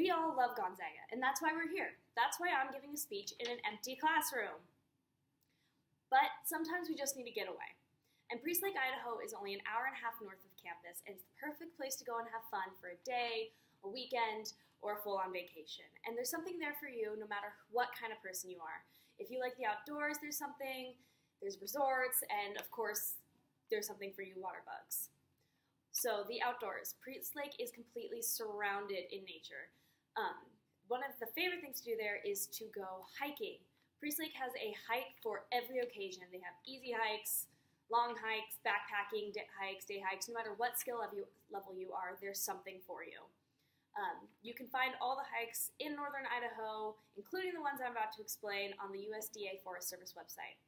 We all love Gonzaga, and that's why we're here. That's why I'm giving a speech in an empty classroom. But sometimes we just need to get away. And Priest Lake, Idaho is only an hour and a half north of campus, and it's the perfect place to go and have fun for a day, a weekend, or a full-on vacation. And there's something there for you no matter what kind of person you are. If you like the outdoors, there's something. There's resorts, and of course, there's something for you water bugs. So the outdoors. Priest Lake is completely surrounded in nature. One of the favorite things to do there is to go hiking. Priest Lake has a hike for every occasion. They have easy hikes, long hikes, backpacking hikes, day hikes. No matter what skill level you are, there's something for you. You can find all the hikes in northern Idaho, including the ones I'm about to explain, on the USDA Forest Service website.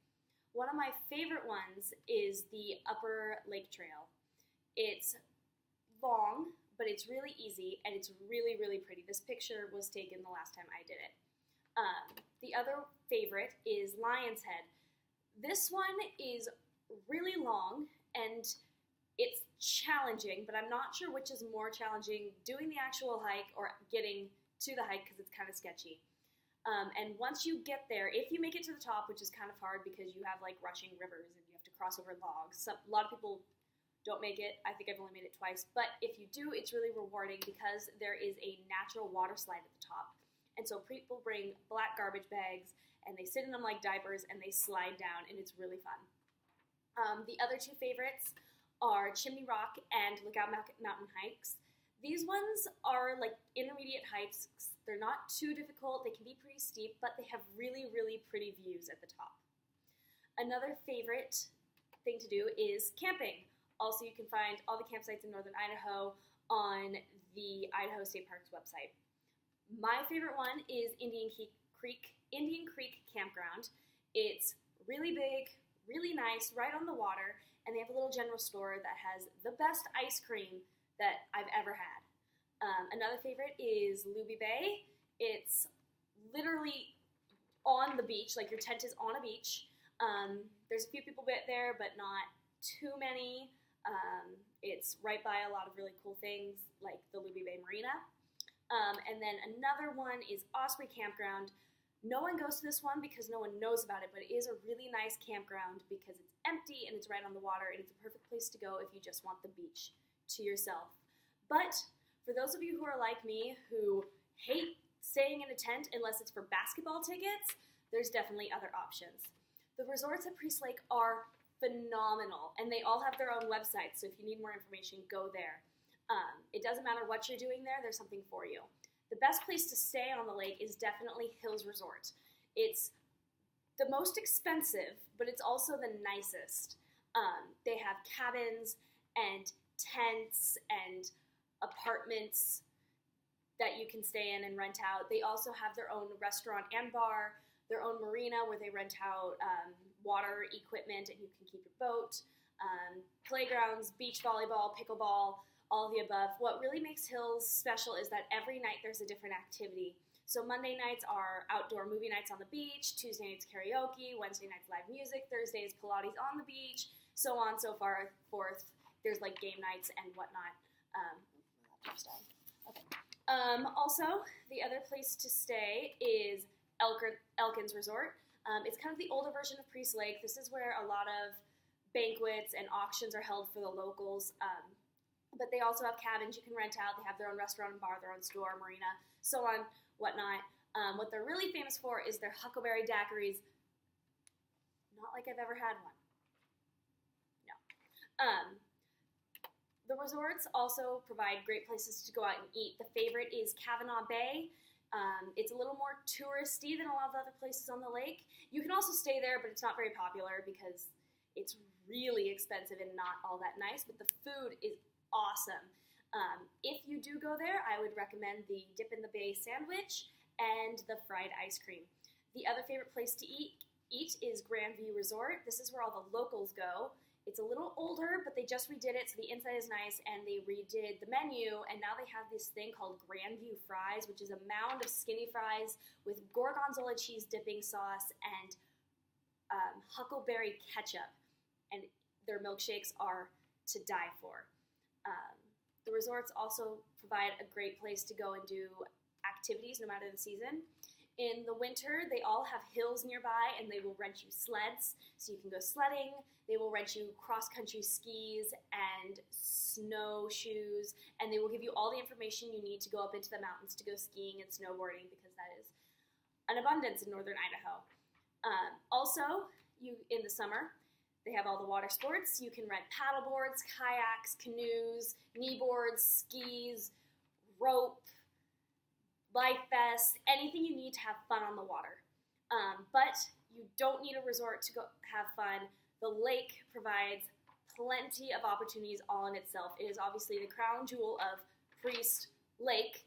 One of my favorite ones is the Upper Lake Trail. It's long, but it's really easy, and it's really, really pretty. This picture was taken the last time I did it. The other favorite is Lion's Head. This one is really long, and it's challenging, but I'm not sure which is more challenging, doing the actual hike or getting to the hike because it's kind of sketchy. And once you get there, if you make it to the top, which is kind of hard because you have like rushing rivers and you have to cross over logs, a lot of people don't make it. I think I've only made it twice. But if you do, it's really rewarding because there is a natural water slide at the top. And so people bring black garbage bags, and they sit in them like diapers, and they slide down, and it's really fun. The other two favorites are Chimney Rock and Lookout Mountain hikes. These ones are like intermediate hikes. They're not too difficult. They can be pretty steep, but they have really, really pretty views at the top. Another favorite thing to do is camping. Also, you can find all the campsites in northern Idaho on the Idaho State Parks website. My favorite one is Indian Creek Campground. It's really big, really nice, right on the water, and they have a little general store that has the best ice cream that I've ever had. Another favorite is Luby Bay. It's literally on the beach, like your tent is on a beach. There's a few people there, but not too many. It's right by a lot of really cool things like the Luby Bay Marina. And then another one is Osprey Campground. No one goes to this one because no one knows about it, but it is a really nice campground because it's empty and it's right on the water, and it's a perfect place to go if you just want the beach to yourself. But for those of you who are like me who hate staying in a tent unless it's for basketball tickets, there's definitely other options. The resorts at Priest Lake are phenomenal, and they all have their own websites, so if you need more information, go there. It doesn't matter what you're doing there, there's something for you. The best place to stay on the lake is definitely Hills Resort. It's the most expensive, but it's also the nicest. They have cabins and tents and apartments that you can stay in and rent out. They also have their own restaurant and bar, their own marina where they rent out water equipment and you can keep your boat, playgrounds, beach volleyball, pickleball, all of the above. What really makes Hills special is that every night there's a different activity. So Monday nights are outdoor movie nights on the beach, Tuesday nights karaoke, Wednesday nights live music, Thursday is Pilates on the beach, so on, so forth. There's like game nights and whatnot. Okay. Also, the other place to stay is Elkins Resort. It's kind of the older version of Priest Lake. This is where a lot of banquets and auctions are held for the locals. But they also have cabins you can rent out. They have their own restaurant and bar, their own store, marina, so on, whatnot. What they're really famous for is their huckleberry daiquiris. Not like I've ever had one. No. The resorts also provide great places to go out and eat. The favorite is Kavanaugh Bay. It's a little more touristy than a lot of other places on the lake. You can also stay there, but it's not very popular because it's really expensive and not all that nice, but the food is awesome. If you do go there, I would recommend the Dip in the Bay sandwich and the fried ice cream. The other favorite place to eat is Grandview Resort. This is where all the locals go. It's a little older, but they just redid it, so the inside is nice, and they redid the menu, and now they have this thing called Grandview Fries, which is a mound of skinny fries with gorgonzola cheese dipping sauce and huckleberry ketchup, and their milkshakes are to die for. The resorts also provide a great place to go and do activities no matter the season. In the winter, they all have hills nearby, and they will rent you sleds so you can go sledding. They will rent you cross-country skis and snowshoes, and they will give you all the information you need to go up into the mountains to go skiing and snowboarding, because that is an abundance in northern Idaho. Also, in the summer, they have all the water sports. You can rent paddle boards, kayaks, canoes, kneeboards, skis, rope, life vests, anything you need to have fun on the water. But you don't need a resort to go have fun. The lake provides plenty of opportunities all in itself. It is obviously the crown jewel of Priest Lake,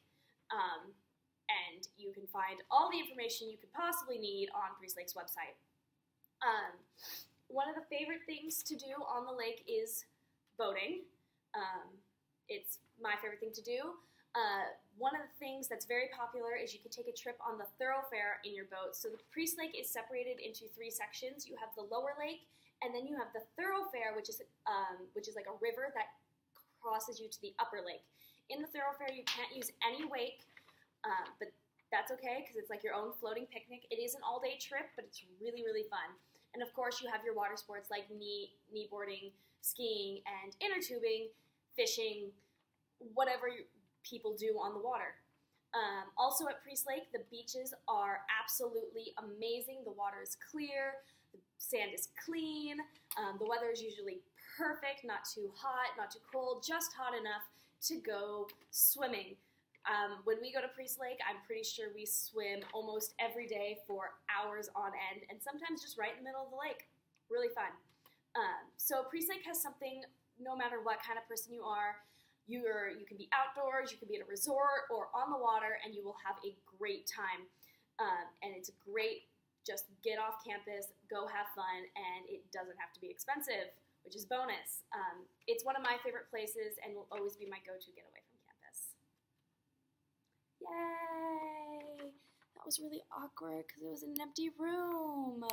and you can find all the information you could possibly need on Priest Lake's website. One of the favorite things to do on the lake is boating. It's my favorite thing to do. One of the things that's very popular is you can take a trip on the thoroughfare in your boat. So the Priest Lake is separated into 3 sections. You have the lower lake, and then you have the thoroughfare, which is like a river that crosses you to the upper lake. In the thoroughfare, you can't use any wake, but that's okay because it's like your own floating picnic. It is an all-day trip, but it's really, really fun. And of course, you have your water sports like kneeboarding, skiing, and inner tubing, fishing, whatever people do on the water. Also at Priest Lake, the beaches are absolutely amazing. The water is clear, the sand is clean, the weather is usually perfect, not too hot, not too cold, just hot enough to go swimming. When we go to Priest Lake, I'm pretty sure we swim almost every day for hours on end, and sometimes just right in the middle of the lake. Really fun. So Priest Lake has something, no matter what kind of person you are. You can be outdoors, you can be at a resort or on the water, and you will have a great time. And it's great, just get off campus, go have fun, and it doesn't have to be expensive, which is bonus. It's one of my favorite places and will always be my go-to getaway from campus. Yay! That was really awkward because it was an empty room.